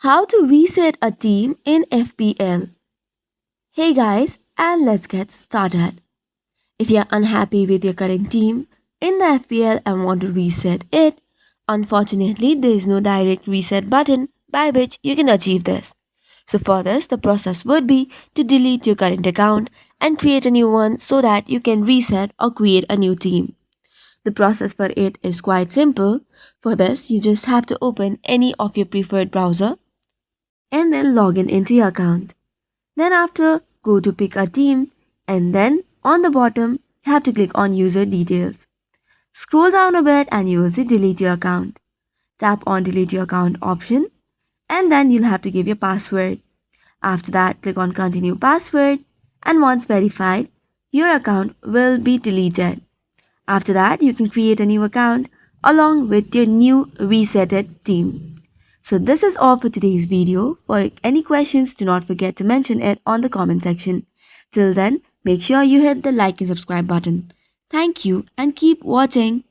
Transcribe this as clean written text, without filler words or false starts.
How to reset a team in FPL. Hey guys, and let's get started. If you're unhappy with your current team in the FPL and want to reset it, unfortunately, there is no direct reset button by which you can achieve this. So, for this, the process would be to delete your current account and create a new one so that you can reset or create a new team. The process for it is quite simple. For this, you just have to open any of your preferred browser and then log in into your account. Then after, go to pick a team and then on the bottom, you have to click on user details. Scroll down a bit and you will see delete your account. Tap on delete your account option and then you'll have to give your password. After that, click on continue password and once verified, your account will be deleted. After that, you can create a new account along with your new resetted team. So this is all for today's video. For any questions, do not forget to mention it on the comment section. Till then, make sure you hit the like and subscribe button. Thank you and keep watching.